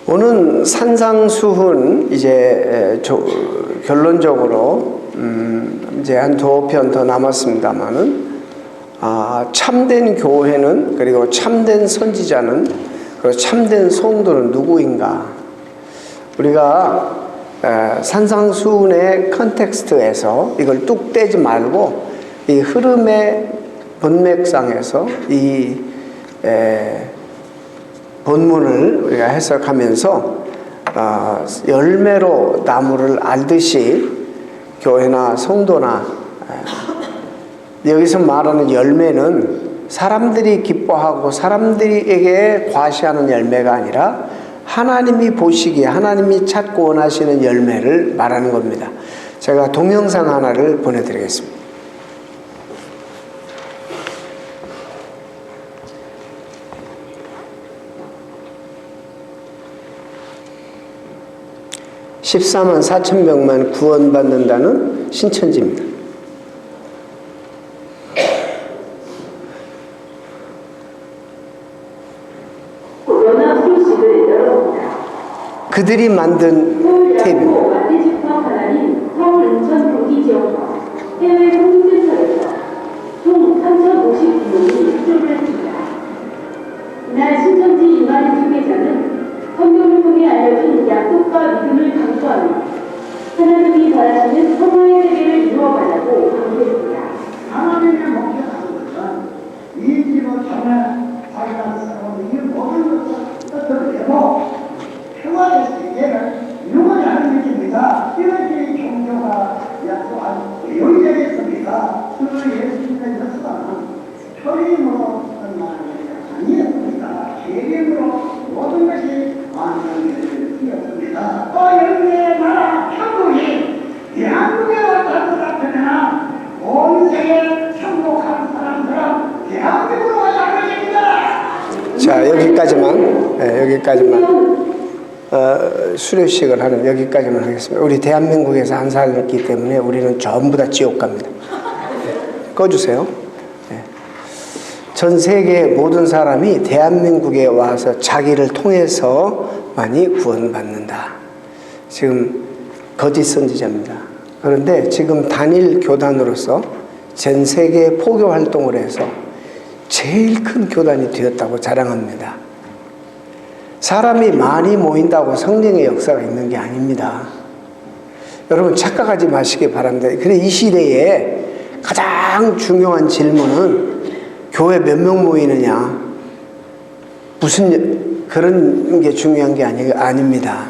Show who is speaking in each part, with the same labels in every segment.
Speaker 1: 오늘 산상수훈 이제 결론적으로 이제 한 2편 더 남았습니다만은 참된 교회는, 그리고 참된 선지자는, 그리고 참된 성도는 누구인가? 우리가 산상수훈의 컨텍스트에서 이걸 뚝 떼지 말고 이 흐름의 본맥상에서 이 본문을 우리가 해석하면서 열매로 나무를 알듯이 교회나 성도나, 여기서 말하는 열매는 사람들이 기뻐하고 사람들에게 과시하는 열매가 아니라 하나님이 보시기에 하나님이 찾고 원하시는 열매를 말하는 겁니다. 제가 동영상 하나를 보내드리겠습니다. (14만 4천 명만) 구원받는다는 신천지입니다. 그들이 만든 테이프입니다.
Speaker 2: 서울 인천 경기 지역과 해외 성교센터에서 총 3,059명이 수료를 했습니다. 이날 신천지 이만희 중개자는 성경을 통해 알려준 약속과 믿음을 강조하며 하나님이 바라시는 평화의 세계를 이루어가자고 강조했습니다.
Speaker 3: 하나님의 목표라는 것은 이 집을 정말 자기가 살아온 이 모든 것을 뜻대로 평화의 세계를 이루어가는 것입니다. 이것이 종교가 약속한 영적이었습니다. 그 예수님의 역사는 표림으로 끝나는 것이 아니었습니다. 계명으로 모든 것이 완성되었습니다. 또 영계의 나라 천국이 대한민국에 왔다고 답하면 온 세계 천국한 사람들은 대한민국으로 왔다는 것입니다.
Speaker 1: 자, 여기까지만 수료식을 하는 여기까지만 하겠습니다. 우리 대한민국에서 한 살이기 때문에 우리는 전부 다 지옥 갑니다. 꺼주세요. 전 세계 모든 사람이 대한민국에 와서 자기를 통해서만이 구원받는다. 지금 거짓 선지자입니다. 그런데 지금 단일 교단으로서 전 세계 포교 활동을 해서 제일 큰 교단이 되었다고 자랑합니다. 사람이 많이 모인다고 성령의 역사가 있는 게 아닙니다. 여러분 착각하지 마시기 바랍니다. 그래, 이 시대에 가장 중요한 질문은 교회 몇 명 모이느냐, 무슨 그런 게 중요한 게 아닙니다.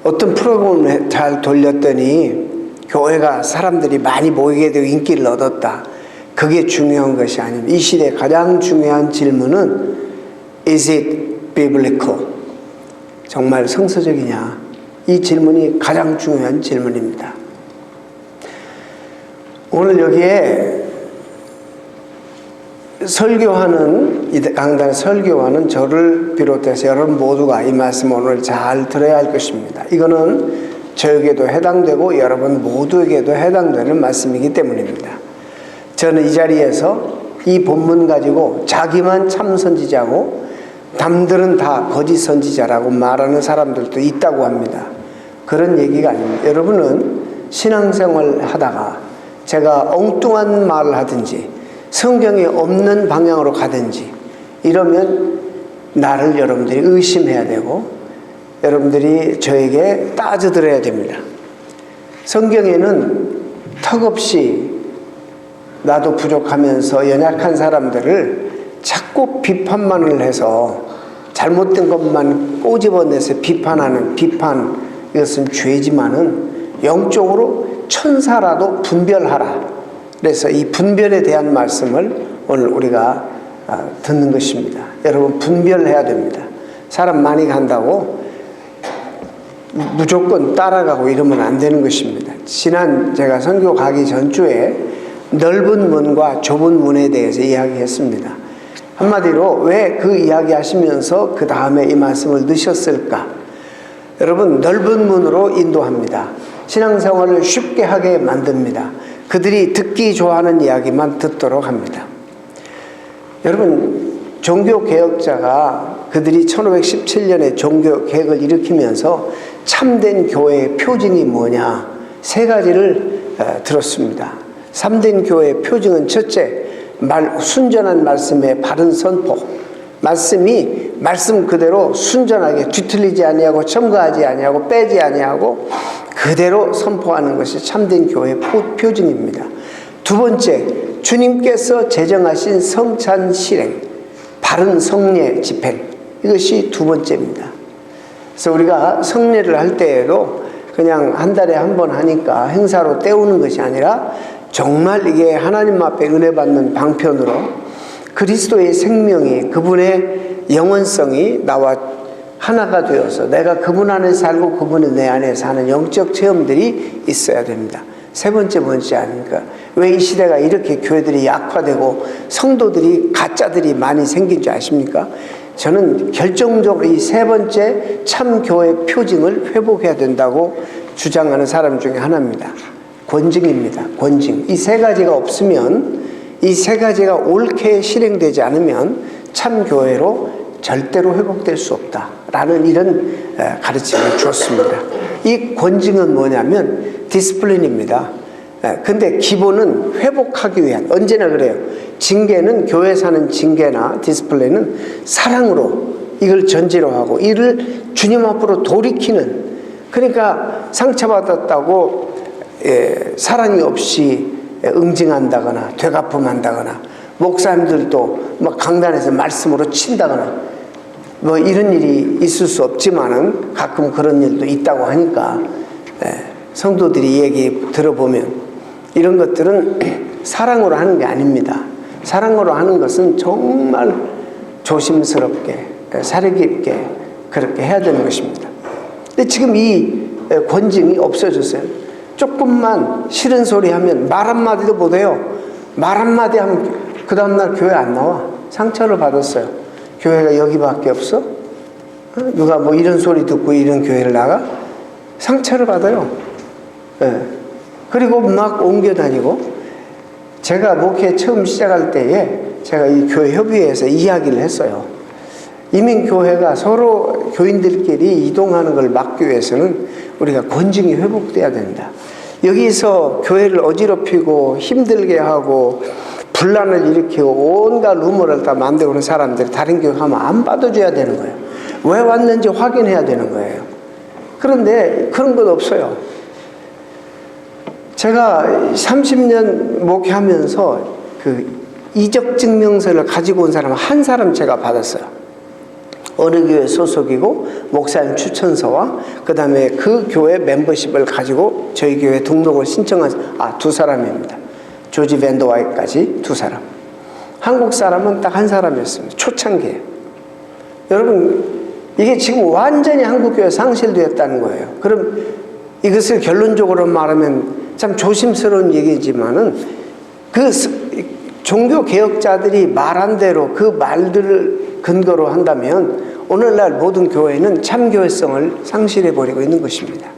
Speaker 1: 어떤 프로그램을 잘 돌렸더니 교회가 사람들이 많이 모이게 되고 인기를 얻었다. 그게 중요한 것이 아닙니다. 이 시대에 가장 중요한 질문은 Is it biblical? 정말 성서적이냐? 이 질문이 가장 중요한 질문입니다. 오늘 여기에 이 강단 설교하는 저를 비롯해서 여러분 모두가 이 말씀 오늘 잘 들어야 할 것입니다. 이거는 저에게도 해당되고 여러분 모두에게도 해당되는 말씀이기 때문입니다. 저는 이 자리에서 이 본문 가지고 자기만 참 선지자고 남들은 다 거짓 선지자라고 말하는 사람들도 있다고 합니다. 그런 얘기가 아닙니다. 여러분은 신앙생활 하다가 제가 엉뚱한 말을 하든지 성경에 없는 방향으로 가든지 이러면 나를 여러분들이 의심해야 되고 여러분들이 저에게 따져들어야 됩니다. 성경에는 턱없이 나도 부족하면서 연약한 사람들을 자꾸 비판만을 해서 잘못된 것만 꼬집어내서 비판하는 비판, 이것은 죄지만은 영적으로 천사라도 분별하라. 그래서 이 분별에 대한 말씀을 오늘 우리가 듣는 것입니다. 여러분 분별해야 됩니다. 사람 많이 간다고 무조건 따라가고 이러면 안 되는 것입니다. 지난 제가 선교 가기 전주에 넓은 문과 좁은 문에 대해서 이야기했습니다. 한마디로 왜 그 이야기 하시면서 그 다음에 이 말씀을 넣으셨을까? 여러분 넓은 문으로 인도합니다. 신앙생활을 쉽게 하게 만듭니다. 그들이 듣기 좋아하는 이야기만 듣도록 합니다. 여러분 종교개혁자가 그들이 1517년에 종교 개혁을 일으키면서 참된 교회의 표징이 뭐냐? 세 가지를 들었습니다. 참된 교회의 표징은 첫째, 순전한 말씀의 바른 선포. 말씀이 말씀 그대로 순전하게 뒤틀리지 아니하고 첨가하지 아니하고 빼지 아니하고 그대로 선포하는 것이 참된 교회의 표징입니다. 두 번째, 주님께서 제정하신 성찬 실행, 바른 성례 집행. 이것이 두 번째입니다. 그래서 우리가 성례를 할 때에도 그냥 한 달에 한 번 하니까 행사로 때우는 것이 아니라 정말 이게 하나님 앞에 은혜 받는 방편으로 그리스도의 생명이, 그분의 영원성이 나와 하나가 되어서 내가 그분 안에 살고 그분이 내 안에 사는 영적 체험들이 있어야 됩니다. 세 번째 뭔지 아닙니까? 왜 이 시대가 이렇게 교회들이 약화되고 성도들이 가짜들이 많이 생긴 줄 아십니까? 저는 결정적으로 이 세 번째 참 교회 표징을 회복해야 된다고 주장하는 사람 중에 하나입니다. 권징입니다. 권징. 이 세 가지가 없으면, 이 세 가지가 옳게 실행되지 않으면 참 교회로 절대로 회복될 수 없다라는 이런 가르침을 주었습니다. 이 권징은 뭐냐면 디스플린입니다. 근데 기본은 회복하기 위한, 언제나 그래요. 징계는, 교회 사는 징계나 디스플레이는 사랑으로 이걸 전제로 하고 이를 주님 앞으로 돌이키는, 그러니까 상처받았다고 사랑이 없이 응징한다거나 되갚음한다거나 목사님들도 막 강단에서 말씀으로 친다거나 뭐 이런 일이 있을 수 없지만은 가끔 그런 일도 있다고 하니까 성도들이 얘기 들어보면 이런 것들은 사랑으로 하는 게 아닙니다. 사랑으로 하는 것은 정말 조심스럽게 사려 깊게 그렇게 해야 되는 것입니다. 근데 지금 이 권징이 없어졌어요. 조금만 싫은 소리 하면 말 한마디도 못해요. 말 한마디 하면 그 다음날 교회 안 나와. 상처를 받았어요. 교회가 여기밖에 없어? 누가 뭐 이런 소리 듣고 이런 교회를 나가? 상처를 받아요. 그리고 막 옮겨 다니고, 제가 목회 처음 시작할 때에 제가 이 교회 협의회에서 이야기를 했어요. 이민교회가 서로 교인들끼리 이동하는 걸 막기 위해서는 우리가 권징이 회복돼야 된다. 여기서 교회를 어지럽히고 힘들게 하고 분란을 일으키고 온갖 루머를 다 만들고 그런 사람들이 다른 교회 가면 안 받아줘야 되는 거예요. 왜 왔는지 확인해야 되는 거예요. 그런데 그런 것 없어요. 제가 30년 목회하면서 그 이적 증명서를 가지고 온 사람 한 사람 제가 받았어요. 어느 교회 소속이고 목사님 추천서와 그 다음에 그 교회 멤버십을 가지고 저희 교회 등록을 신청한 두 사람입니다. 조지 밴더와이까지 두 사람. 한국 사람은 딱 한 사람이었습니다. 초창기에. 여러분, 이게 지금 완전히 한국교회 상실되었다는 거예요. 그럼 이것을 결론적으로 말하면 참 조심스러운 얘기지만은 그 종교 개혁자들이 말한 대로 그 말들을 근거로 한다면 오늘날 모든 교회는 참교회성을 상실해버리고 있는 것입니다.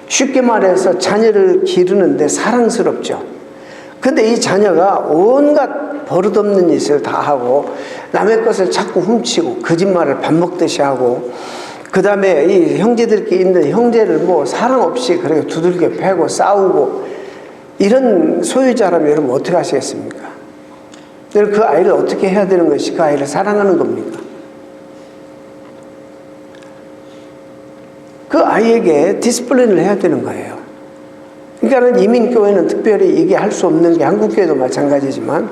Speaker 1: 쉽게 말해서 자녀를 기르는데 사랑스럽죠. 근데 이 자녀가 온갖 버릇없는 짓을 다 하고 남의 것을 자꾸 훔치고 거짓말을 밥 먹듯이 하고 그 다음에 이 형제들끼리 있는 형제를 뭐 사랑 없이 그렇게 두들겨 패고 싸우고 이런 소유자라면 여러분 어떻게 하시겠습니까? 그 아이를 어떻게 해야 되는 것이 그 아이를 사랑하는 겁니까? 그 아이에게 디스플레이를 해야 되는 거예요. 그러니까 이민교회는 특별히 이게 할 수 없는 게 한국교회도 마찬가지지만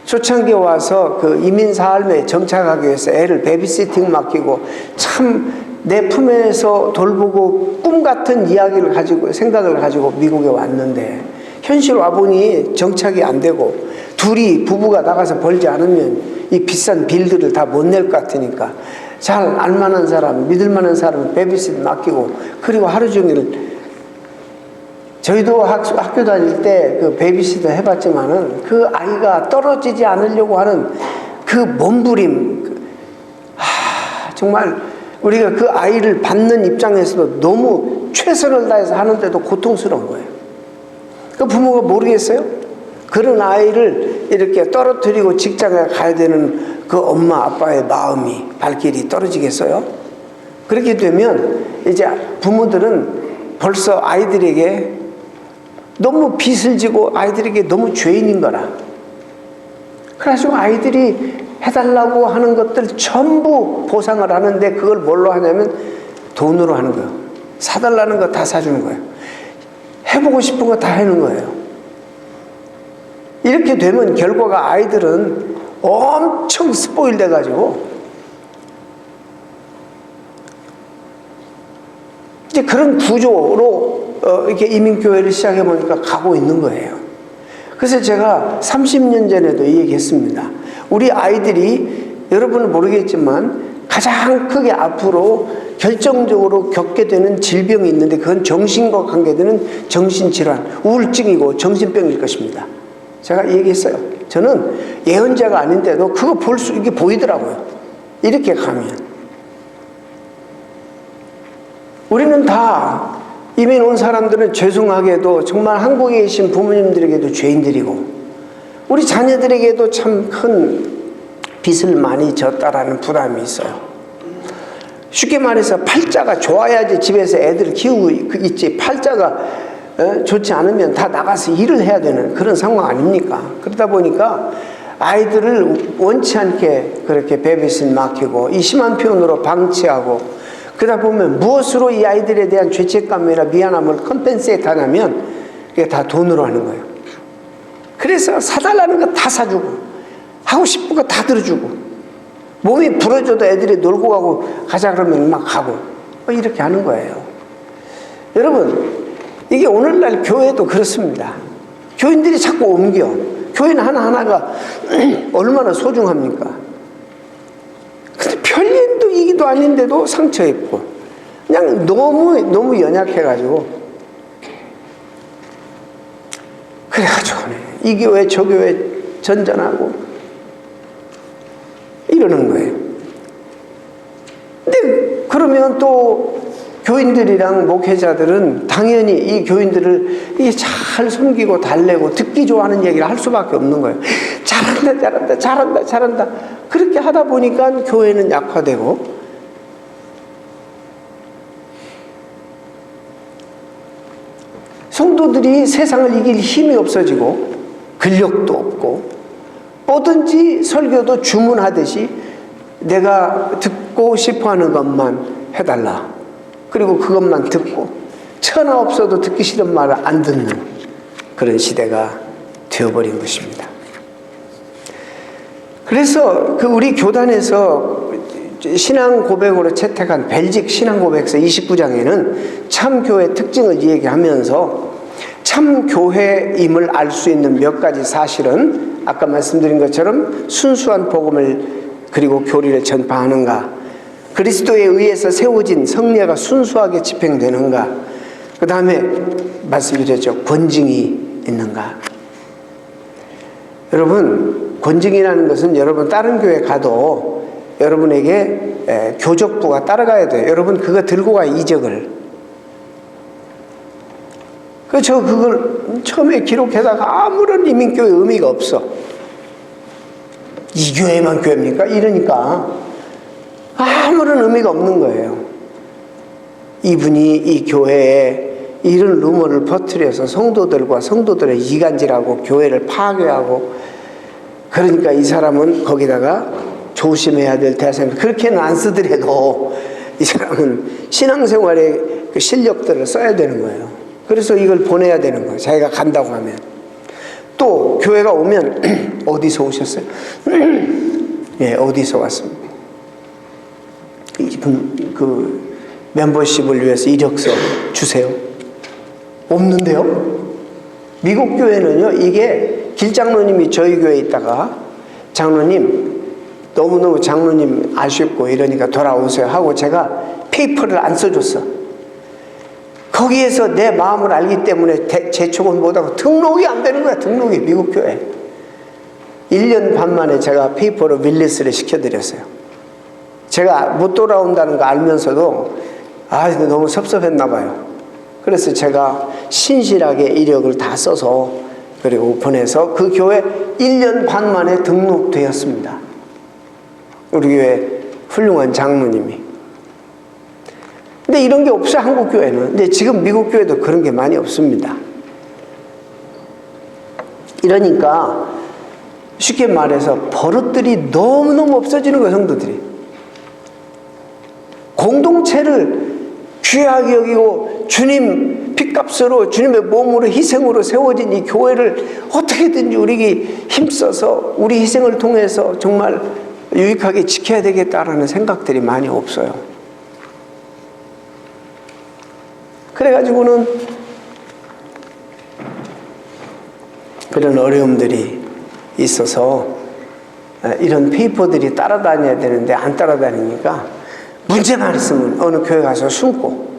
Speaker 1: 초창기에 와서 그 이민 삶에 정착하기 위해서 애를 베비시팅 맡기고 참 내 품에서 돌보고 꿈 같은 이야기를 가지고 생각을 가지고 미국에 왔는데 현실 와보니 정착이 안 되고 둘이 부부가 나가서 벌지 않으면 이 비싼 빌들을 다 못 낼 것 같으니까 잘 알만한 사람, 믿을만한 사람을 베비시팅 맡기고 그리고 하루 종일 저희도 학교 다닐 때 그 베이비시터 해봤지만은 그 아이가 떨어지지 않으려고 하는 그 몸부림, 정말 우리가 그 아이를 받는 입장에서도 너무 최선을 다해서 하는데도 고통스러운 거예요. 그 부모가 모르겠어요? 그런 아이를 이렇게 떨어뜨리고 직장에 가야 되는 그 엄마 아빠의 마음이 발길이 떨어지겠어요? 그렇게 되면 이제 부모들은 벌써 아이들에게 너무 빚을 지고 아이들에게 너무 죄인인 거라. 그래가지고 아이들이 해달라고 하는 것들 전부 보상을 하는데 그걸 뭘로 하냐면 돈으로 하는 거예요. 사달라는 거 다 사주는 거예요. 해보고 싶은 거 다 해는 거예요. 이렇게 되면 결과가 아이들은 엄청 스포일 돼가지고 이제 그런 구조로 이렇게 이민교회를 시작해보니까 가고 있는 거예요. 그래서 제가 30년 전에도 이 얘기 했습니다. 우리 아이들이 여러분은 모르겠지만 가장 크게 앞으로 결정적으로 겪게 되는 질병이 있는데 그건 정신과 관계되는 정신질환, 우울증이고 정신병일 것입니다. 제가 얘기했어요. 저는 예언자가 아닌데도 그거 이게 보이더라고요. 이렇게 가면. 우리는 다 이민 온 사람들은 죄송하게도 정말 한국에 계신 부모님들에게도 죄인들이고 우리 자녀들에게도 참 큰 빚을 많이 졌다라는 부담이 있어요. 쉽게 말해서 팔자가 좋아야지 집에서 애들을 키우고 있지 팔자가 좋지 않으면 다 나가서 일을 해야 되는 그런 상황 아닙니까? 그러다 보니까 아이들을 원치 않게 그렇게 베비신 맡기고 이 심한 표현으로 방치하고 그러다 보면 무엇으로 이 아이들에 대한 죄책감이나 미안함을 컴펜세이트 하냐면 그게 다 돈으로 하는 거예요. 그래서 사달라는 거 다 사주고 하고 싶은 거 다 들어주고 몸이 부러져도 애들이 놀고 가고 가자 그러면 막 가고 이렇게 하는 거예요. 여러분 이게 오늘날 교회도 그렇습니다. 교인들이 자꾸 옮겨. 교인 하나하나가 얼마나 소중합니까? 근데 별일도 이기도 아닌데도 상처 입고 그냥 너무 연약해가지고 그래가지고 이 교회 저 교회 전전하고 이러는 거예요. 근데 그러면 또 교인들이랑 목회자들은 당연히 이 교인들을 이게 잘 섬기고 달래고 듣기 좋아하는 얘기를 할 수밖에 없는 거예요. 잘한다. 그렇게 하다 보니까 교회는 약화되고 성도들이 세상을 이길 힘이 없어지고 근력도 없고 뭐든지 설교도 주문하듯이 내가 듣고 싶어하는 것만 해달라. 그리고 그것만 듣고 천하 없어도 듣기 싫은 말을 안 듣는 그런 시대가 되어버린 것입니다. 그래서 그 우리 교단에서 신앙 고백으로 채택한 벨직 신앙 고백서 29장에는 참교회 특징을 얘기하면서 참교회임을 알 수 있는 몇 가지 사실은 아까 말씀드린 것처럼 순수한 복음을 그리고 교리를 전파하는가, 그리스도에 의해서 세워진 성례가 순수하게 집행되는가, 그 다음에 말씀드렸죠. 권징이 있는가. 여러분 권징이라는 것은 여러분 다른 교회 가도 여러분에게 교적부가 따라가야 돼요. 여러분 그거 들고 가 이적을. 그걸 처음에 기록해다가 아무런 이민교회 의미가 없어. 이 교회만 교회입니까? 이러니까 아무런 의미가 없는 거예요. 이분이 이 교회에 이런 루머를 퍼뜨려서 성도들과 성도들의 이간질하고 교회를 파괴하고, 그러니까 이 사람은 거기다가 조심해야 될 대사입니다. 그렇게는 안 쓰더라도 이 사람은 신앙생활의 그 실력들을 써야 되는 거예요. 그래서 이걸 보내야 되는 거예요. 자기가 간다고 하면. 또 교회가 오면 어디서 오셨어요? 예, 어디서 왔습니다. 이분 그 멤버십을 위해서 이력서 주세요. 없는데요? 미국 교회는요, 이게 길장로님이 저희 교회에 있다가 장로님 너무너무 장로님 아쉽고 이러니까 돌아오세요 하고 제가 페이퍼를 안 써줬어. 거기에서 내 마음을 알기 때문에 재촉은 못하고 등록이 안 되는 거야. 등록이 미국 교회. 1년 반 만에 제가 페이퍼로 릴리스를 시켜드렸어요. 제가 못 돌아온다는 거 알면서도 너무 섭섭했나 봐요. 그래서 제가 신실하게 이력을 다 써서 그리고 보내서 그 교회 1년 반 만에 등록되었습니다. 우리 교회 훌륭한 장로님이. 근데 이런 게 없어요, 한국 교회는. 근데 지금 미국 교회도 그런 게 많이 없습니다. 이러니까 쉽게 말해서 버릇들이 너무너무 없어지는 거예요, 성도들이. 공동체를 귀하게 여기고 주님 핏값으로 주님의 몸으로 희생으로 세워진 이 교회를 어떻게든지 우리 힘써서 우리 희생을 통해서 정말 유익하게 지켜야 되겠다라는 생각들이 많이 없어요. 그래가지고는 그런 어려움들이 있어서 이런 페이퍼들이 따라다녀야 되는데 안 따라다니니까 문제만 있으면 어느 교회 가서 숨고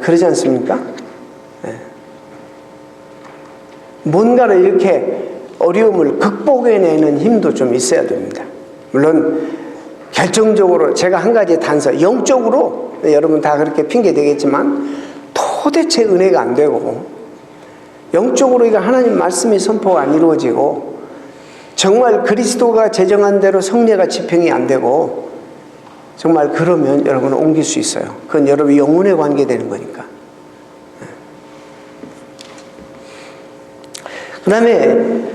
Speaker 1: 그러지 않습니까? 뭔가를 이렇게 어려움을 극복해내는 힘도 좀 있어야 됩니다. 물론 결정적으로 제가 한 가지 단서, 영적으로 여러분 다 그렇게 핑계 대겠지만 도대체 은혜가 안 되고 영적으로 이거 하나님 말씀이 선포가 안 이루어지고 정말 그리스도가 제정한 대로 성례가 집행이 안 되고 정말 그러면 여러분은 옮길 수 있어요. 그건 여러분 영혼에 관계되는 거니까. 그 다음에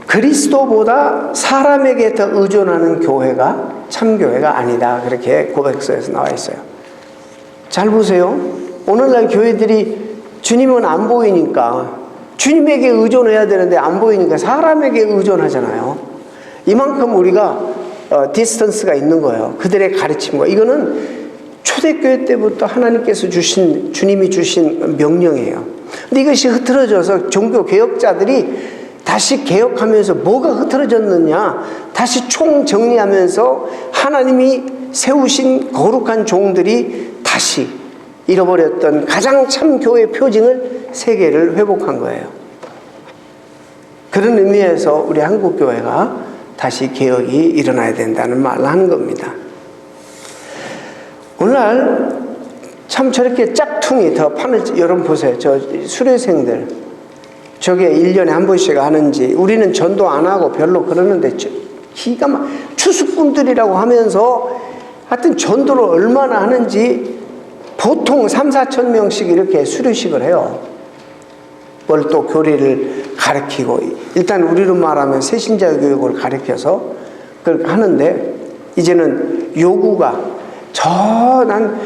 Speaker 1: 그리스도보다 사람에게 더 의존하는 교회가 참교회가 아니다. 그렇게 고백서에서 나와 있어요. 잘 보세요. 오늘날 교회들이 주님은 안 보이니까 주님에게 의존해야 되는데 안 보이니까 사람에게 의존하잖아요. 이만큼 우리가 디스턴스가 있는 거예요. 그들의 가르침과. 이거는 초대교회 때부터 하나님께서 주신, 주님이 주신 명령이에요. 근데 이것이 흐트러져서 종교개혁자들이 다시 개혁하면서 뭐가 흐트러졌느냐, 다시 총정리하면서 하나님이 세우신 거룩한 종들이 다시 잃어버렸던 가장 참 교회 표징을 세계를 회복한 거예요. 그런 의미에서 우리 한국교회가 다시 개혁이 일어나야 된다는 말을 하는 겁니다. 오늘날 참 저렇게 짝퉁이 더 판을, 여러분 보세요. 저 수료생들 저게 1년에 한 번씩 하는지, 우리는 전도 안 하고 별로 그러는데 기가 막 추수꾼들이라고 하면서 하여튼 전도를 얼마나 하는지 보통 3-4천 명씩 이렇게 수료식을 해요. 뭘 또 교리를 가르치고, 일단 우리로 말하면 새신자 교육을 가르쳐서 그걸 하는데, 이제는 요구가 난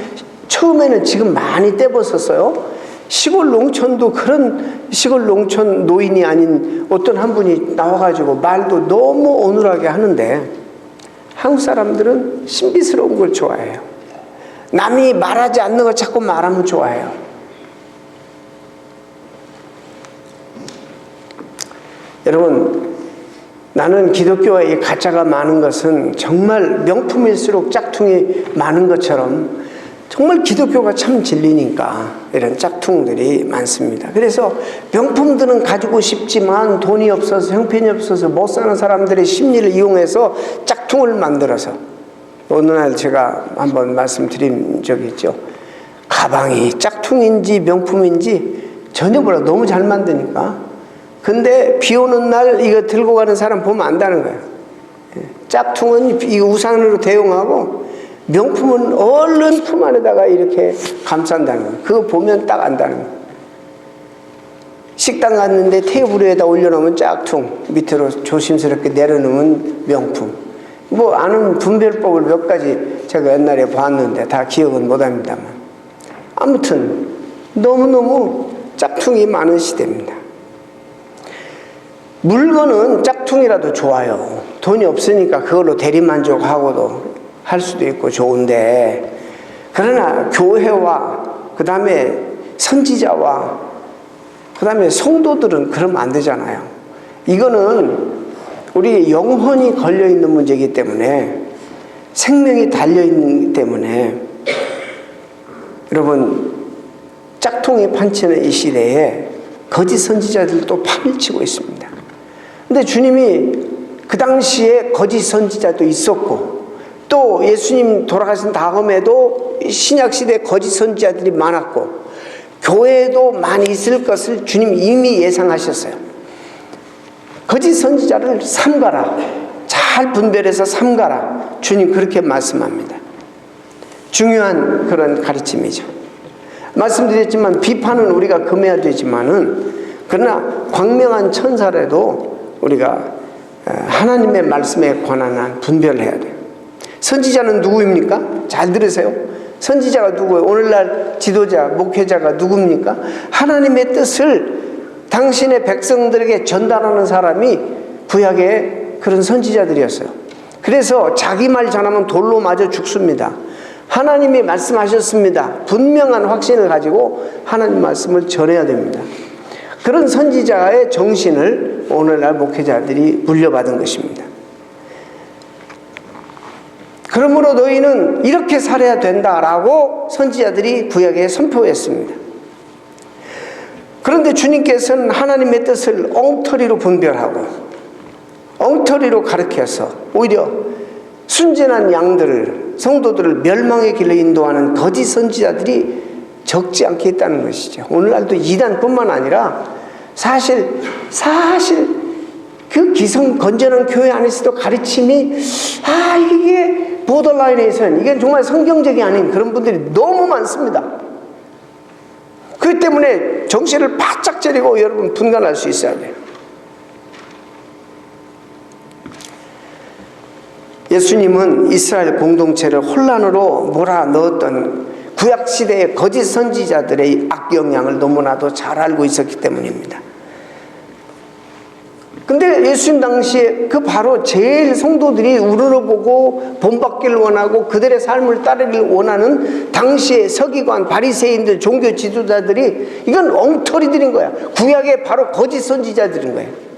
Speaker 1: 처음에는 지금 많이 떼벗었어요. 시골 농촌도 그런 시골 농촌 노인이 아닌 어떤 한 분이 나와가지고 말도 너무 어눌하게 하는데, 한국 사람들은 신비스러운 걸 좋아해요. 남이 말하지 않는 걸 자꾸 말하면 좋아해요. 여러분, 나는 기독교의 가짜가 많은 것은 정말 명품일수록 짝퉁이 많은 것처럼 정말 기독교가 참 진리니까 이런 짝퉁들이 많습니다. 그래서 명품들은 가지고 싶지만 돈이 없어서, 형편이 없어서 못 사는 사람들의 심리를 이용해서 짝퉁을 만들어서, 어느 날 제가 한번 말씀드린 적이 있죠. 가방이 짝퉁인지 명품인지 전혀 몰라. 너무 잘 만드니까. 근데 비 오는 날 이거 들고 가는 사람 보면 안다는 거예요. 짝퉁은 이 우산으로 대용하고 명품은 얼른 품 안에다가 이렇게 감싼다는 거예요. 그거 보면 딱 안다는 거예요. 식당 갔는데 테이블 위에다 올려놓으면 짝퉁, 밑으로 조심스럽게 내려놓으면 명품. 뭐 아는 분별법을 몇 가지 제가 옛날에 봤는데 다 기억은 못합니다만, 아무튼 너무너무 짝퉁이 많은 시대입니다. 물건은 짝퉁이라도 좋아요. 돈이 없으니까 그걸로 대리만족하고도 할 수도 있고 좋은데, 그러나 교회와 그 다음에 선지자와 그 다음에 성도들은 그러면 안 되잖아요. 이거는 우리 영혼이 걸려있는 문제이기 때문에, 생명이 달려있기 때문에, 여러분, 짝퉁이 판치는 이 시대에 거짓 선지자들도 판을 치고 있습니다. 근데 주님이 그 당시에 거짓 선지자도 있었고, 또 예수님 돌아가신 다음에도 신약시대에 거짓 선지자들이 많았고, 교회에도 많이 있을 것을 주님이 이미 예상하셨어요. 거짓 선지자를 삼가라, 잘 잘 분별해서 삼가라. 주님 그렇게 말씀합니다. 중요한 그런 가르침이죠. 말씀드렸지만 비판은 우리가 금해야 되지만은 그러나 광명한 천사라도 우리가 하나님의 말씀에 관한 한 분별을 해야 돼요. 선지자는 누구입니까? 잘 들으세요. 선지자가 누구예요? 오늘날 지도자, 목회자가 누굽니까? 하나님의 뜻을 당신의 백성들에게 전달하는 사람이 구약의 그런 선지자들이었어요. 그래서 자기 말 전하면 돌로 맞아 죽습니다. 하나님이 말씀하셨습니다. 분명한 확신을 가지고 하나님 말씀을 전해야 됩니다. 그런 선지자의 정신을 오늘날 목회자들이 물려받은 것입니다. 그러므로 너희는 이렇게 살아야 된다라고 선지자들이 구약에 선포했습니다. 그런데 주님께서는 하나님의 뜻을 엉터리로 분별하고 엉터리로 가르쳐서 오히려 순진한 양들을, 성도들을 멸망의 길로 인도하는 거짓 선지자들이 적지 않게 있다는 것이죠. 오늘날도 이단뿐만 아니라 사실 그 기성 건전한 교회 안에서도 가르침이 이게 보더라인에서는 이게 정말 성경적이 아닌 그런 분들이 너무 많습니다. 그렇기 때문에 정신을 바짝 차리고 여러분 분간할 수 있어야 돼요. 예수님은 이스라엘 공동체를 혼란으로 몰아넣었던 구약시대의 거짓 선지자들의 악영향을 너무나도 잘 알고 있었기 때문입니다. 근데 예수님 당시에 그 바로 제일 성도들이 우러러보고 본받기를 원하고 그들의 삶을 따르기를 원하는 당시의 서기관, 바리새인들, 종교 지도자들이 이건 엉터리들인 거야. 구약의 바로 거짓 선지자들인 거예요.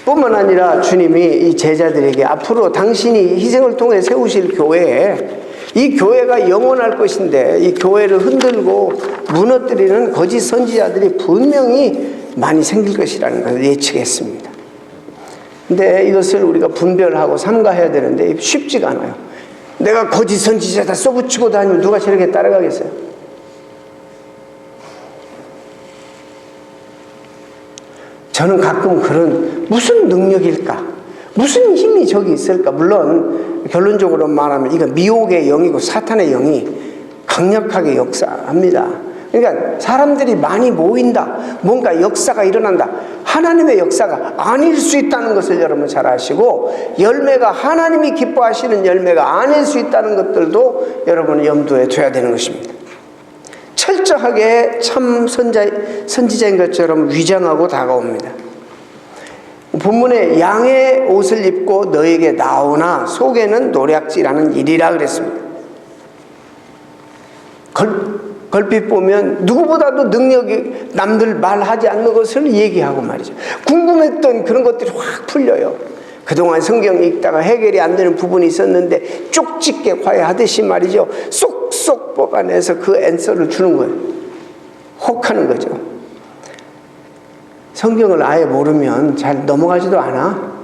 Speaker 1: 뿐만 아니라 주님이 이 제자들에게 앞으로 당신이 희생을 통해 세우실 교회에 이 교회가 영원할 것인데 이 교회를 흔들고 무너뜨리는 거짓 선지자들이 분명히 많이 생길 것이라는 것을 예측했습니다. 근데 이것을 우리가 분별하고 삼가해야 되는데 쉽지가 않아요. 내가 거짓 선지자다 써붙이고 다니면 누가 저렇게 따라가겠어요? 저는 가끔 그런 무슨 능력일까? 무슨 힘이 저기 있을까? 물론 결론적으로 말하면 이건 미혹의 영이고 사탄의 영이 강력하게 역사합니다. 그러니까 사람들이 많이 모인다. 뭔가 역사가 일어난다. 하나님의 역사가 아닐 수 있다는 것을 여러분 잘 아시고 열매가 하나님이 기뻐하시는 열매가 아닐 수 있다는 것들도 여러분은 염두에 둬야 되는 것입니다. 철저하게 참 선지자인 것처럼 위장하고 다가옵니다. 본문에 양의 옷을 입고 너에게 나오나 속에는 노략질하는 일이라 그랬습니다. 걸핏 보면 누구보다도 능력이 남들 말하지 않는 것을 얘기하고 말이죠. 궁금했던 그런 것들이 확 풀려요. 그동안 성경 읽다가 해결이 안 되는 부분이 있었는데 쪽집게 화해하듯이 말이죠. 쏙쏙 뽑아내서 그 앤서를 주는 거예요. 혹하는 거죠. 성경을 아예 모르면 잘 넘어가지도 않아.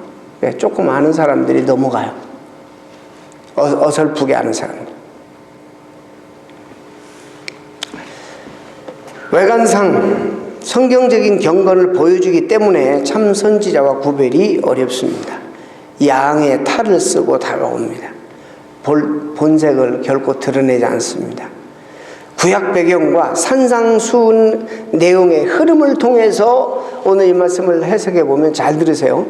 Speaker 1: 조금 아는 사람들이 넘어가요. 어설프게 아는 사람들. 외관상 성경적인 경건을 보여주기 때문에 참 선지자와 구별이 어렵습니다. 양의 탈을 쓰고 다가옵니다. 본색을 결코 드러내지 않습니다. 구약 배경과 산상수훈 내용의 흐름을 통해서 오늘 이 말씀을 해석해 보면 잘 들으세요.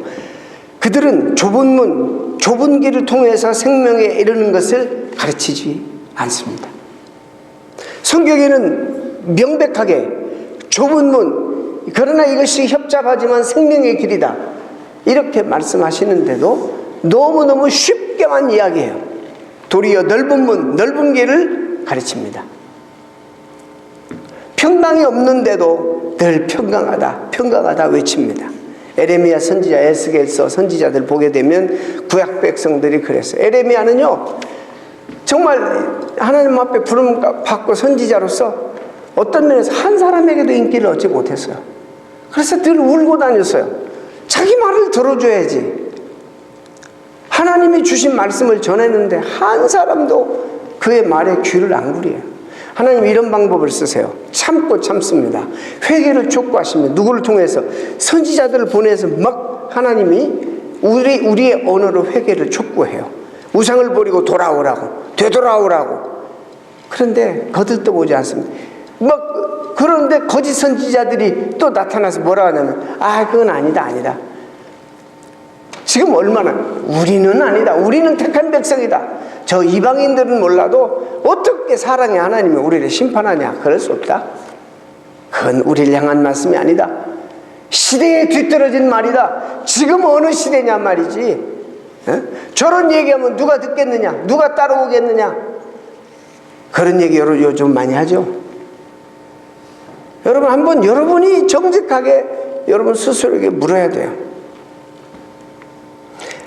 Speaker 1: 그들은 좁은 문, 좁은 길을 통해서 생명에 이르는 것을 가르치지 않습니다. 성경에는 명백하게 좁은 문, 그러나 이것이 협잡하지만 생명의 길이다. 이렇게 말씀하시는데도 너무너무 쉽게만 이야기해요. 도리어 넓은 문, 넓은 길을 가르칩니다. 평강이 없는데도 늘 평강하다 외칩니다. 에레미야 선지자, 에스겔서 선지자들 보게 되면 구약 백성들이 그랬어요. 에레미야는요 정말 하나님 앞에 부름 받고 선지자로서 어떤 면에서 한 사람에게도 인기를 얻지 못했어요. 그래서 늘 울고 다녔어요. 자기 말을 들어줘야지. 하나님이 주신 말씀을 전했는데 한 사람도 그의 말에 귀를 안 기울여요. 하나님 이런 방법을 쓰세요. 참고 참습니다. 회개를 촉구하십니다. 누구를 통해서? 선지자들을 보내서 막 하나님이 우리의 언어로 회개를 촉구해요. 우상을 버리고 돌아오라고, 되돌아오라고. 그런데 거들떠보지 않습니다. 막 그런데 거짓 선지자들이 또 나타나서 뭐라 하냐면, 그건 아니다. 지금 얼마나, 우리는 아니다. 우리는 택한 백성이다. 저 이방인들은 몰라도 어떻게 사랑의 하나님이 우리를 심판하냐? 그럴 수 없다. 그건 우리를 향한 말씀이 아니다. 시대에 뒤떨어진 말이다. 지금 어느 시대냐 말이지. 저런 얘기하면 누가 듣겠느냐? 누가 따라오겠느냐? 그런 얘기 요즘 많이 하죠. 여러분 한번 여러분이 정직하게 여러분 스스로에게 물어야 돼요.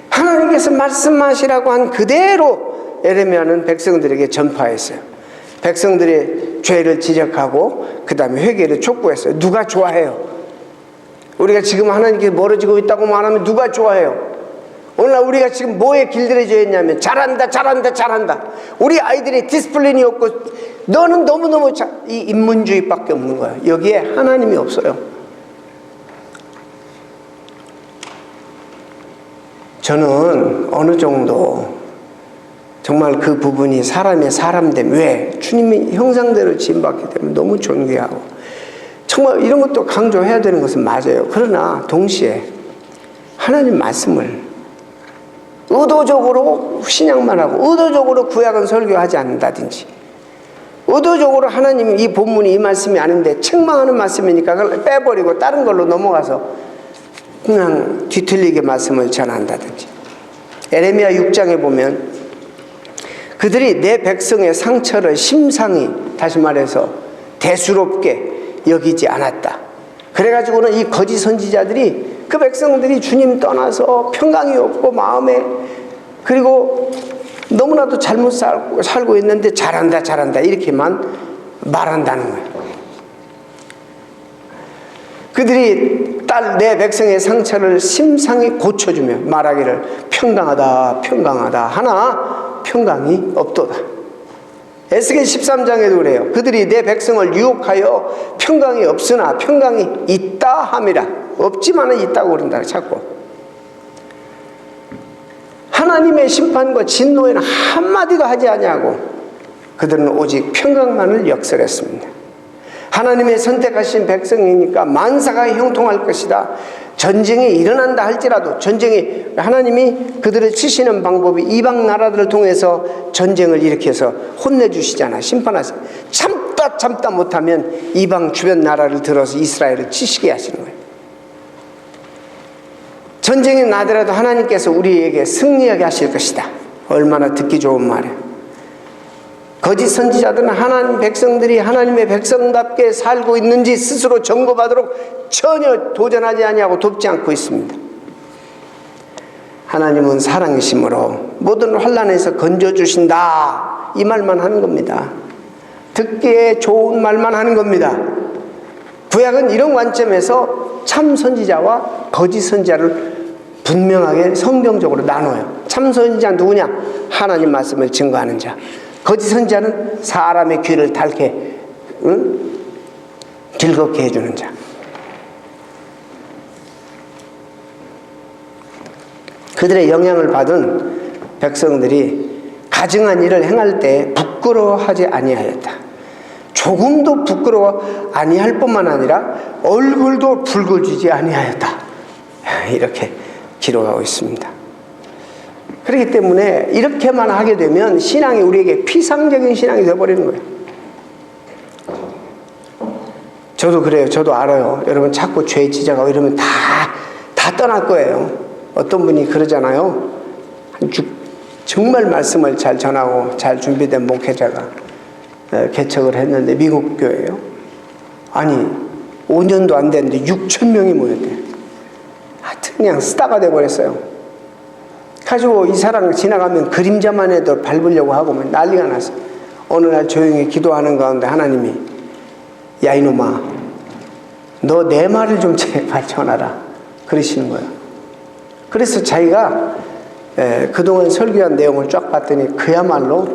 Speaker 1: 하나님께서 말씀하시라고 한 그대로 에레미야는 백성들에게 전파했어요. 백성들의 죄를 지적하고 그 다음에 회개를 촉구했어요. 누가 좋아해요? 우리가 지금 하나님께 멀어지고 있다고 말하면 누가 좋아해요? 오늘날 우리가 지금 뭐에 길들여져 있냐면 잘한다. 우리 아이들이 디스플린이 없고 너는 너무너무 이 인문주의밖에 없는 거예요. 여기에 하나님이 없어요. 저는 어느 정도 정말 그 부분이 사람의 사람됨, 왜? 주님이 형상대로 지음받기 때문에 너무 존귀하고 정말 이런 것도 강조해야 되는 것은 맞아요. 그러나 동시에 하나님 말씀을 의도적으로 신약만 하고 의도적으로 구약은 설교하지 않는다든지 의도적으로 하나님이 이 본문이 이 말씀이 아닌데 책망하는 말씀이니까 그걸 빼버리고 다른 걸로 넘어가서 그냥 뒤틀리게 말씀을 전한다든지. 에레미야 6장에 보면 그들이 내 백성의 상처를 심상히, 다시 말해서 대수롭게 여기지 않았다. 그래가지고는 이 거짓 선지자들이 그 백성들이 주님 떠나서 평강이 없고 마음에, 그리고 너무나도 잘못 살고 있는데 잘한다 이렇게만 말한다는 거예요. 그들이 내 백성의 상처를 심상히 고쳐주며 말하기를 평강하다 하나 평강이 없도다. 에스겔 13장에도 그래요. 그들이 내 백성을 유혹하여 평강이 없으나 평강이 있다 함이라. 없지만은 있다고 그런다 자꾸. 하나님의 심판과 진노에는 한마디도 하지 아니하고 그들은 오직 평강만을 역설했습니다. 하나님의 선택하신 백성이니까 만사가 형통할 것이다. 전쟁이 일어난다 할지라도 전쟁이, 하나님이 그들을 치시는 방법이 이방 나라들을 통해서 전쟁을 일으켜서 혼내주시잖아. 심판하세요. 참다 못하면 이방 주변 나라를 들어서 이스라엘을 치시게 하시는 거예요. 전쟁이 나더라도 하나님께서 우리에게 승리하게 하실 것이다. 얼마나 듣기 좋은 말이에요. 거짓 선지자들은 하나님 백성들이 하나님의 백성답게 살고 있는지 스스로 점검하도록 전혀 도전하지 아니하고 돕지 않고 있습니다. 하나님은 사랑이심으로 모든 환난에서 건져주신다 이 말만 하는 겁니다. 듣기에 좋은 말만 하는 겁니다. 구약은 이런 관점에서 참 선지자와 거짓 선지자를 분명하게 성경적으로 나눠요. 참 선지자는 누구냐? 하나님 말씀을 증거하는 자. 거짓 선지자는 사람의 귀를 닳게 즐겁게 해주는 자. 그들의 영향을 받은 백성들이 가증한 일을 행할 때 부끄러워하지 아니하였다. 조금도 부끄러워 아니할 뿐만 아니라 얼굴도 붉어지지 아니하였다. 이렇게 기록하고 있습니다. 그렇기 때문에 이렇게만 하게 되면 신앙이 우리에게 피상적인 신앙이 되어버리는 거예요. 저도 그래요. 저도 알아요. 여러분 자꾸 죄 지적하고 이러면 다 떠날 거예요. 어떤 분이 그러잖아요. 정말 말씀을 잘 전하고 잘 준비된 목회자가 개척을 했는데 미국 교회예요. 아니 5년도 안 됐는데 6,000명이 모였대요. 하여튼 그냥 스타가 돼버렸어요. 가지고 이 사람 지나가면 그림자만 해도 밟으려고 하고 난리가 났어요. 어느 날 조용히 기도하는 가운데 하나님이 야 이놈아 너 내 말을 좀 제발 전하라 그러시는 거예요. 그래서 자기가 그동안 설교한 내용을 쫙 봤더니 그야말로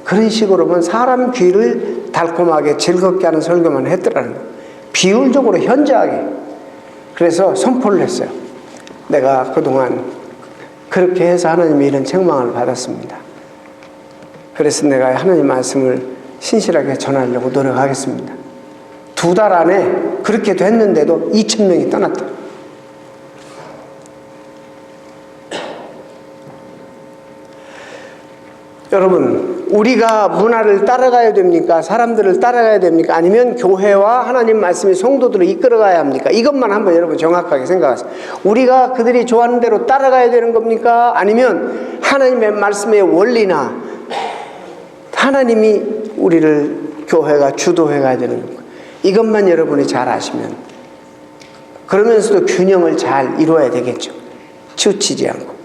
Speaker 1: 그런 식으로만 사람 귀를 달콤하게 즐겁게 하는 설교만 했더라는 거예요. 비율적으로 현저하게. 그래서 선포를 했어요. 내가 그동안 그렇게 해서 하나님의 이런 책망을 받았습니다. 그래서 내가 하나님 말씀을 신실하게 전하려고 노력하겠습니다. 2달 안에 그렇게 됐는데도 2,000명이 떠났다. 여러분, 우리가 문화를 따라가야 됩니까? 사람들을 따라가야 됩니까? 아니면 교회와 하나님 말씀이 성도들을 이끌어가야 합니까? 이것만 한번 여러분 정확하게 생각하세요. 우리가 그들이 좋아하는 대로 따라가야 되는 겁니까? 아니면 하나님의 말씀의 원리나 하나님이 우리를 교회가 주도해 가야 되는 겁니까? 이것만 여러분이 잘 아시면, 그러면서도 균형을 잘 이루어야 되겠죠. 치우치지 않고.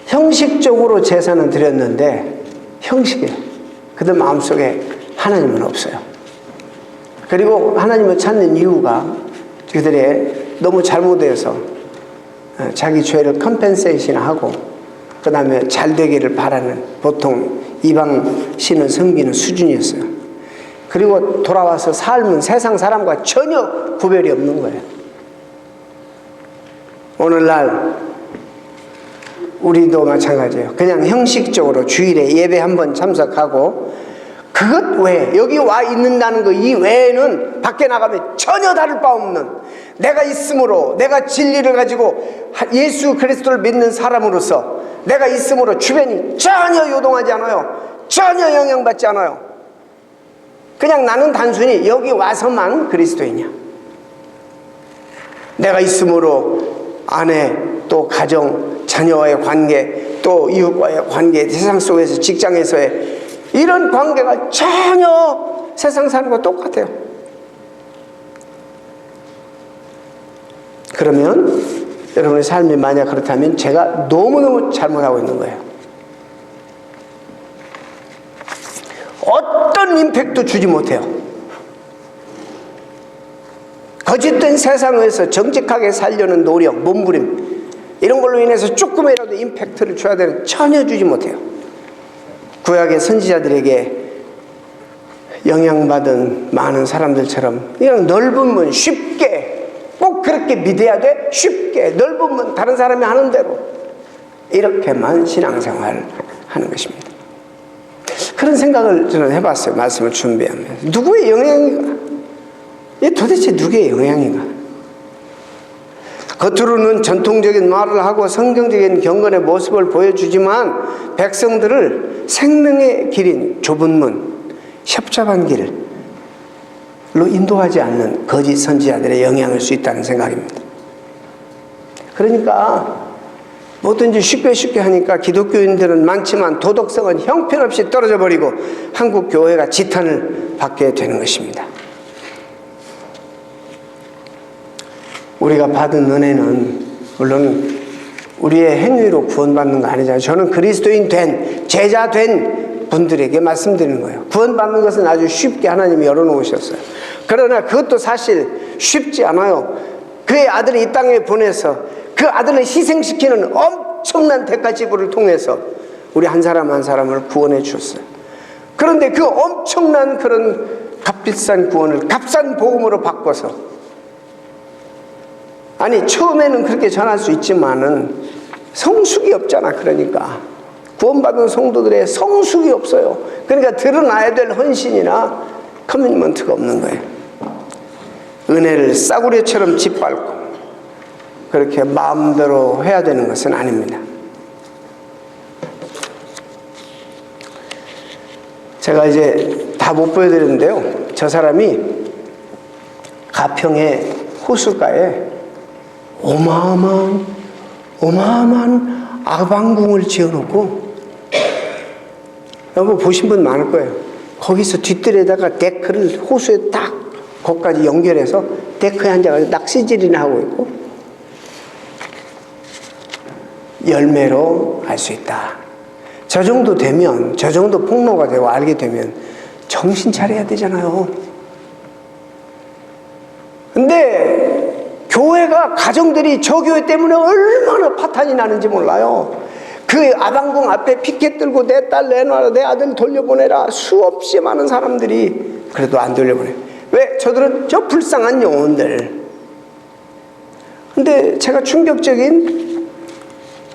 Speaker 1: 형식적으로 제사는 드렸는데 형식이에요. 그들 마음속에 하나님은 없어요. 그리고 하나님을 찾는 이유가 그들의 너무 잘못해서 자기 죄를 컴펜세이션하고 그 다음에 잘 되기를 바라는, 보통 이방 신을 섬기는 수준이었어요. 그리고 돌아와서 삶은 세상 사람과 전혀 구별이 없는 거예요. 오늘날 우리도 마찬가지예요. 그냥 형식적으로 주일에 예배 한번 참석하고 그것 외에, 여기 와 있는다는 거 이 외에는 밖에 나가면 전혀 다를 바 없는, 내가 있음으로, 내가 진리를 가지고 예수 그리스도를 믿는 사람으로서 내가 있음으로 주변이 전혀 요동하지 않아요. 전혀 영향받지 않아요. 그냥 나는 단순히 여기 와서만 그리스도이냐, 내가 있음으로 아내, 또 가정, 자녀와의 관계, 또 이웃과의 관계, 세상 속에서 직장에서의 이런 관계가 전혀 세상 사람과 똑같아요. 그러면 여러분의 삶이 만약 그렇다면 제가 너무너무 잘못하고 있는 거예요. 어떤 임팩트도 주지 못해요. 거짓된 세상에서 정직하게 살려는 노력, 몸부림, 이런 걸로 인해서 조금이라도 임팩트를 줘야 되는, 전혀 주지 못해요. 구약의 선지자들에게 영향받은 많은 사람들처럼 그냥 넓은 문, 쉽게, 꼭 그렇게 믿어야 돼? 쉽게, 넓은 문, 다른 사람이 하는 대로, 이렇게만 신앙생활을 하는 것입니다. 그런 생각을 저는 해봤어요. 말씀을 준비하면서. 누구의 영향인가? 이게 도대체 누구의 영향인가? 겉으로는 전통적인 말을 하고 성경적인 경건의 모습을 보여주지만 백성들을 생명의 길인 좁은 문, 협잡한 길로 인도하지 않는 거짓 선지자들의 영향일 수 있다는 생각입니다. 그러니까 뭐든지 쉽게 하니까 기독교인들은 많지만 도덕성은 형편없이 떨어져 버리고 한국 교회가 지탄을 받게 되는 것입니다. 우리가 받은 은혜는 물론 우리의 행위로 구원받는 거 아니잖아요. 저는 그리스도인 된, 제자 된 분들에게 말씀드리는 거예요. 구원받는 것은 아주 쉽게 하나님이 열어놓으셨어요. 그러나 그것도 사실 쉽지 않아요. 그의 아들을 이 땅에 보내서 그 아들을 희생시키는 엄청난 대가 지불을 통해서 우리 한 사람 한 사람을 구원해 주셨어요. 그런데 그 엄청난 그런 값비싼 구원을 값싼 복음으로 바꿔서, 아니 처음에는 그렇게 전할 수 있지만은 성숙이 없잖아. 그러니까 구원받은 성도들의 성숙이 없어요. 그러니까 드러나야 될 헌신이나 커미트먼트가 없는 거예요. 은혜를 싸구려처럼 짓밟고 그렇게 마음대로 해야 되는 것은 아닙니다. 제가 이제 다 못 보여드렸는데요, 저 사람이 가평의 호숫가에 어마어마한 아방궁을 지어놓고, 여러분 보신 분 많을 거예요. 거기서 뒷뜰에다가 데크를 호수에 딱 거기까지 연결해서 데크에 앉아가지고 낚시질이나 하고 있고, 열매로 알 수 있다. 저 정도 되면, 저 정도 폭로가 되고 알게 되면 정신 차려야 되잖아요. 근데 교회가, 가정들이 저 교회 때문에 얼마나 파탄이 나는지 몰라요. 그 아방궁 앞에 피켓 들고 내 딸 내놔라, 내 아들 돌려보내라. 수없이 많은 사람들이 그래도 안 돌려보내. 왜? 저들은 저 불쌍한 영혼들. 근데 제가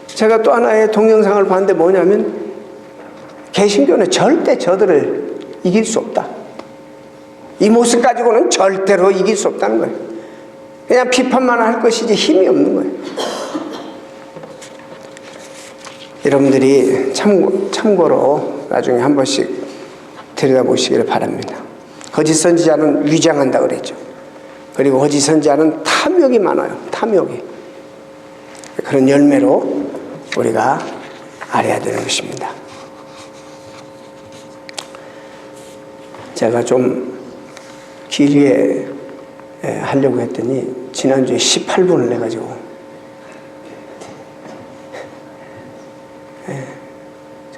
Speaker 1: 제가 또 하나의 동영상을 봤는데 뭐냐면, 개신교는 절대 저들을 이길 수 없다. 이 모습 가지고는 절대로 이길 수 없다는 거예요. 그냥 비판만 할 것이지 힘이 없는 거예요. 여러분들이 참고로 나중에 한 번씩 들여다보시기를 바랍니다. 거짓 선지자는 위장한다 그랬죠. 그리고 거짓 선지자는 탐욕이 많아요. 탐욕이. 그런 열매로 우리가 알아야 되는 것입니다. 제가 좀 길게 하려고 했더니 지난주에 18분을 내가지고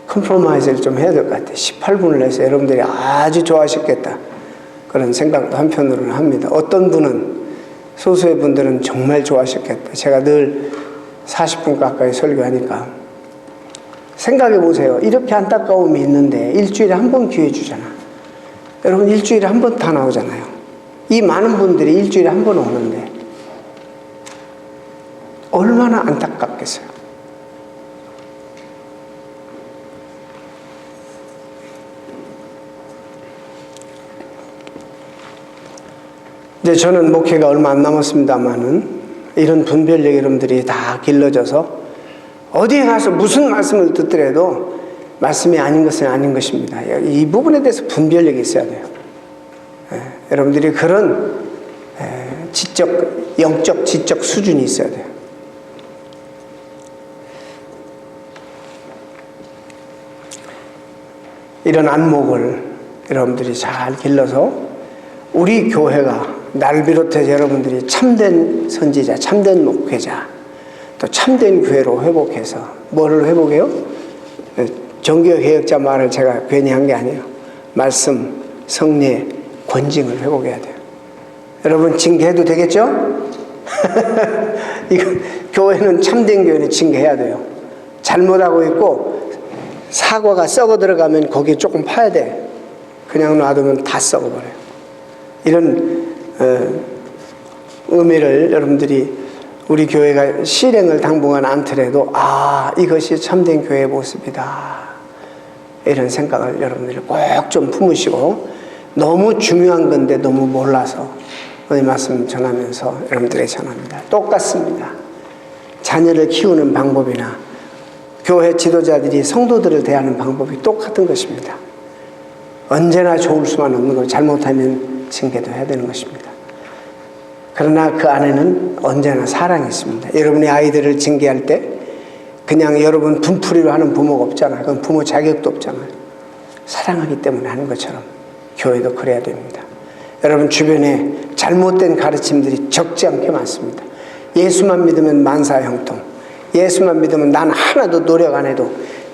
Speaker 1: 컴프로마이즈를 좀 해야 될 것 같아요. 18분을 내서 여러분들이 아주 좋아하셨겠다, 그런 생각도 한편으로는 합니다. 어떤 분은, 소수의 분들은 정말 좋아하셨겠다. 제가 늘 40분 가까이 설교하니까 생각해 보세요. 이렇게 안타까움이 있는데 일주일에 한 번 기회 주잖아. 여러분, 일주일에 한 번 다 나오잖아요. 이 많은 분들이 일주일에 한 번 오는데 얼마나 안타깝겠어요. 이제 저는 목회가 얼마 안 남았습니다만은 이런 분별력 여러분들이 다 길러져서 어디에 가서 무슨 말씀을 듣더라도 말씀이 아닌 것은 아닌 것입니다. 이 부분에 대해서 분별력이 있어야 돼요. 여러분들이 그런 영적, 지적 수준이 있어야 돼요. 이런 안목을 여러분들이 잘 길러서 우리 교회가, 날 비롯해서 여러분들이 참된 선지자, 참된 목회자, 또 참된 교회로 회복해서, 뭐를 회복해요? 종교개혁자 말을 제가 괜히 한 게 아니에요. 말씀, 성례, 권징을 회복해야 돼요. 여러분, 징계해도 되겠죠? 이거, 교회는, 참된 교회는 징계해야 돼요. 잘못하고 있고 사과가 썩어 들어가면 거기에 조금 파야 돼. 그냥 놔두면 다 썩어버려요. 이런 의미를 여러분들이, 우리 교회가 실행을 당분간 않더라도, 이것이 참된 교회의 모습이다, 이런 생각을 여러분들이 꼭 좀 품으시고, 너무 중요한 건데 너무 몰라서 이 말씀 전하면서 여러분들에게 전합니다. 똑같습니다. 자녀를 키우는 방법이나 교회 지도자들이 성도들을 대하는 방법이 똑같은 것입니다. 언제나 좋을 수만 없는 걸, 잘못하면 징계도 해야 되는 것입니다. 그러나 그 안에는 언제나 사랑이 있습니다. 여러분의 아이들을 징계할 때 그냥 여러분 분풀이로 하는 부모가 없잖아요. 그건 부모 자격도 없잖아요. 사랑하기 때문에 하는 것처럼 교회도 그래야 됩니다. 여러분 주변에 잘못된 가르침들이 적지 않게 많습니다. 예수만 믿으면 만사형통, 예수만 믿으면 난 하나도 노력 안 해도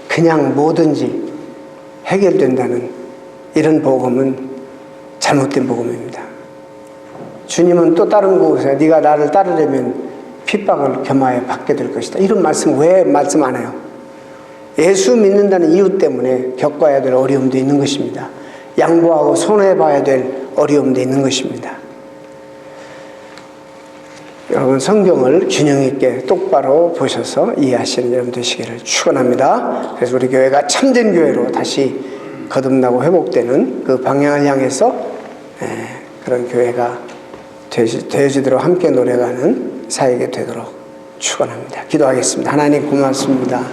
Speaker 1: 그냥 뭐든지 해결된다는 이런 복음은 잘못된 복음입니다. 주님은 또 다른 곳에 네가 나를 따르려면 핍박을 겸하여 받게 될 것이다, 이런 말씀 왜 말씀 안 해요? 예수 믿는다는 이유 때문에 겪어야 될 어려움도 있는 것입니다. 양보하고 손해봐야 될 어려움도 있는 것입니다. 여러분, 성경을 균형 있게 똑바로 보셔서 이해하시는 여러분 되시기를 축원합니다. 그래서 우리 교회가 참된 교회로 다시 거듭나고 회복되는 그 방향을 향해서 그런 교회가 되어지도록 함께 노력하는 사역이 되도록 축원합니다. 기도하겠습니다. 하나님 고맙습니다.